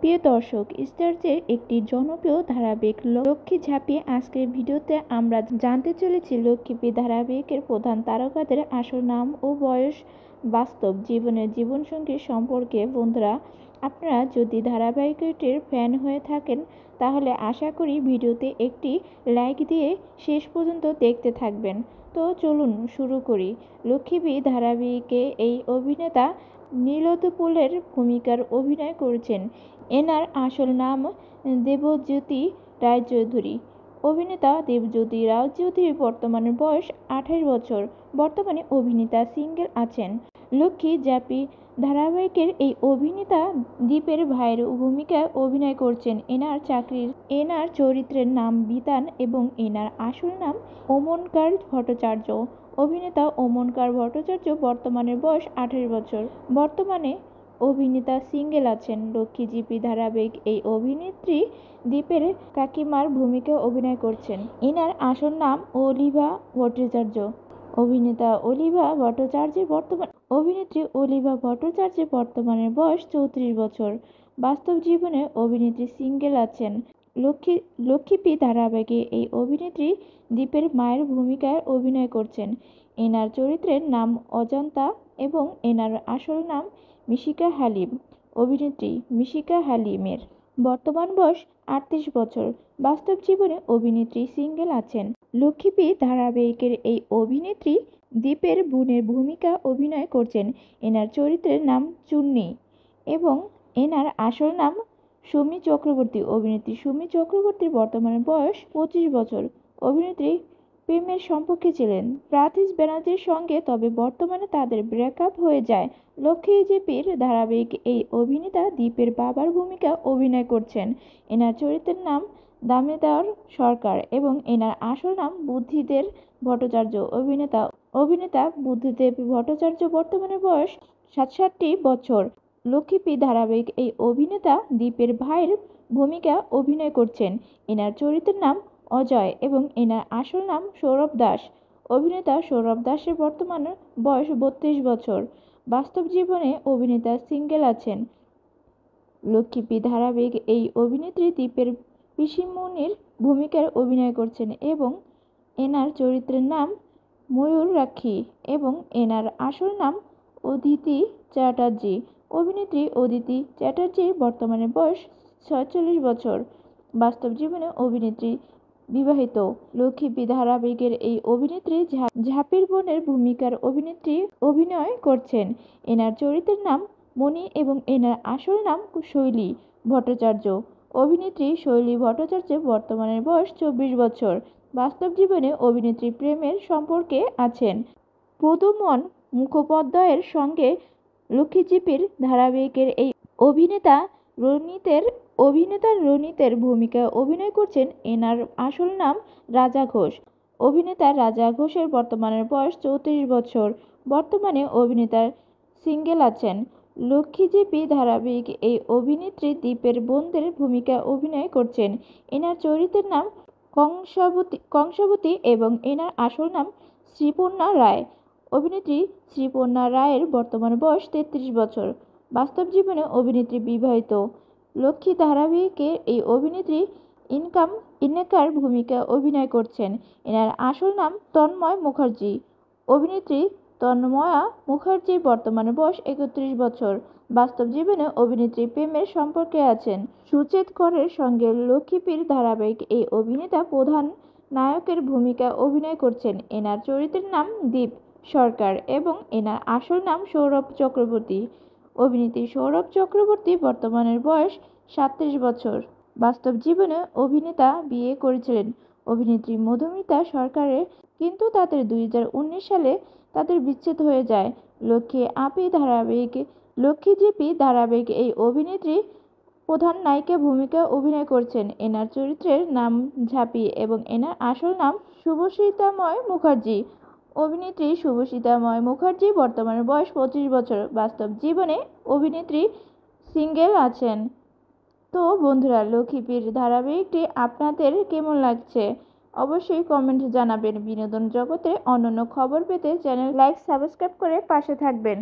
প্রিয় দর্শক, স্টারজের একটি জনপ্রিয় ধারাবাহিক লক্ষ্মী ঝাঁপি আজকের ভিডিওতে আমরা জানতে চলেছি লক্ষ্মী ধারাবাহিকের প্রধান তারকাদের আসল নাম ও বয়স, বাস্তব জীবনের জীবনসঙ্গী সম্পর্কে। বন্ধুরা, আপনারা যদি ধারাবাহিকটির ফ্যান হয়ে থাকেন তাহলে আশা করি ভিডিওতে একটি লাইক দিয়ে শেষ পর্যন্ত দেখতে থাকবেন। তো চলুন শুরু করি। লক্ষ্মী ধারাবাহিকে এই অভিনেতা নীলোৎপলের ভূমিকার অভিনয় করেছেন। এনার আসল নাম দেবজ্যোতি রায়চৌধুরী। অভিনেতা দেবজ্যোতি রায়চৌধুরী বর্তমানে বয়স 28 বছর। বর্তমানে অভিনেতা সিঙ্গেল আছেন। লক্ষ্মী ঝাঁপি ধারাবাহিকের এই অভিনেতা দীপের ভাইয়ের ভূমিকায় অভিনয় করছেন। এনার চরিত্রের নাম বিতান এবং এনার আসল নাম ওমকার ভট্টাচার্য। অভিনেতা ওমকার ভট্টাচার্য বর্তমানে বয়স 28 বছর। বর্তমানে অভিনেতা সিঙ্গেল আছেন। লক্ষ্মী ঝাঁপি ধারাবাহিক এই অভিনেত্রী দীপের কাকিমার ভূমিকায় অভিনয় করছেন। এনার আসল নাম অলিভা ভট্টাচার্য। অভিনেত্রী অলিভা ভট্টাচার্যের বর্তমানে বয়স 34 বছর। বাস্তব জীবনে অভিনেত্রী সিঙ্গেল আছেন। লক্ষ্মী ধারাবাহিকে এই অভিনেত্রী দীপের মায়ের ভূমিকায় অভিনয় করছেন। এনার চরিত্রের নাম অজন্তা এবং এনার আসল নাম মিশিকা হালিম। অভিনেত্রী মিশিকা হালিমের বর্তমান বয়স 38 বছর। বাস্তব জীবনে অভিনেত্রী সিঙ্গেল আছেন। লক্ষ্মী ধারাবাহিকের এই অভিনেত্রী দীপের বোনের ভূমিকা অভিনয় করছেন। এনার চরিত্রের নাম চুন্নি এবং এনার আসল নাম সুমি চক্রবর্তী। অভিনেত্রী সুমি চক্রবর্তীর বর্তমানে বয়স 25 বছর। অভিনেত্রী প্রেমের সম্পর্কে ছিলেন প্রাথিশ ব্যানার্জির সঙ্গে, তবে বর্তমানে তাদের ব্রেকআপ হয়ে যায়। লক্ষ্মী ঝাঁপির ধারাবাহিক এই অভিনেতা দীপের বাবার ভূমিকা অভিনয় করছেন। এনার চরিত্রের নাম দামোদর সরকার এবং এনার আসল নাম বুদ্ধিদেব ভট্টাচার্য। অভিনেতা বুদ্ধিদেব ভট্টাচার্য বর্তমানে বয়স 67 বছর। লক্ষ্মী ধারাবাহিক এই অভিনেতা দীপের ভাইয়ের ভূমিকা অভিনয় করছেন। এনার চরিত্রের নাম অজয় এবং এনার আসল নাম সৌরভ দাস। অভিনেতা সৌরভ দাসের বর্তমানে বয়স 32 বছর। বাস্তব জীবনে অভিনেতা সিঙ্গেল আছেন। লক্ষ্মী ধারাবাহিক এই অভিনেত্রী দীপের পিসিমণির ভূমিকায় অভিনয় করছেন এবং এনার চরিত্রের নাম ময়ূর রাখি এবং এনার আসল নাম অদিতি চ্যাটার্জি। অভিনেত্রী অদিতি চ্যাটার্জির বর্তমানে বয়স 46 বছর। বাস্তব জীবনে অভিনেত্রী বিবাহিত। লক্ষ্মী ধারাবাহিকের এই অভিনেত্রী ঝাঁপির বোনের ভূমিকার অভিনয় করছেন। এনার চরিত্রের নাম মণি এবং এনার আসল নাম শৈলী ভট্টাচার্য। অভিনেত্রী শৈলী ভট্টাচার্যের বর্তমানে বয়স 24 বছর। বাস্তব জীবনে অভিনেত্রী প্রেমের সম্পর্কে আছেন প্রদ্যুম্ন মুখোপাধ্যায়ের সঙ্গে। লক্ষ্মী ঝাঁপির ধারাবাহিকের এই অভিনেতা রণিতের ভূমিকায় অভিনয় করছেন। এনার আসল নাম রাজা ঘোষ। অভিনেতা রাজা ঘোষের বর্তমানে বয়স 34 বছর। বর্তমানে অভিনেতা সিঙ্গেল আছেন। লক্ষ্মী ঝাঁপি ধারাবাহিক এই অভিনেত্রী দীপের বোনদের ভূমিকায় অভিনয় করছেন। এনার চরিত্রের নাম কংসাবতী এবং এনার আসল নাম শ্রীপর্ণা রায়। অভিনেত্রী শ্রীপর্ণা রায়ের বর্তমানে বয়স 33 বছর। বাস্তব জীবনে অভিনেত্রী বিবাহিত। লক্ষ্মী ধারাবাহিকের এই অভিনেত্রী ইনেকার ভূমিকা অভিনয় করছেন। এনার আসল নাম তন্ময় মুখার্জি। অভিনেত্রী তন্ময়া মুখার্জির বর্তমানে বয়স 31 বছর। বাস্তব জীবনে অভিনেত্রী প্রেমের সম্পর্কে আছেন সুচেত করের সঙ্গে। লক্ষ্মীর ধারাবাহিক এই অভিনেতা প্রধান নায়কের ভূমিকা অভিনয় করছেন। এনার চরিত্রের নাম দীপ সরকার এবং এনার আসল নাম সৌরভ চক্রবর্তী। অভিনেত্রী সৌরভ চক্রবর্তী বর্তমানে বয়স 37 বছর। বাস্তব জীবনে অভিনেতা বিয়ে করেছিলেন অভিনেত্রী মধুমিতা সরকারের, কিন্তু তাদের 2019 সালে তাদের বিচ্ছেদ হয়ে যায়। লক্ষ্মী ঝাঁপি ধারাবাহিক এই অভিনেত্রী প্রধান নায়িকা ভূমিকায় অভিনয় করছেন। এনার চরিত্রের নাম ঝাঁপি এবং এনার আসল নাম শুভসীতাময় মুখার্জি। অভিনেত্রী শুভসীতাময় মুখার্জি বর্তমানে বয়স 25 বছর। বাস্তব জীবনে অভিনেত্রী সিঙ্গেল আছেন। তো বন্ধুরা, লক্ষ্মীর ধারাবাহিকটি আপনাদের কেমন লাগছে অবশ্যই কমেন্টে জানাবেন। বিনোদন জগতের অন্যান্য খবর পেতে চ্যানেল লাইক সাবস্ক্রাইব করে পাশে থাকবেন।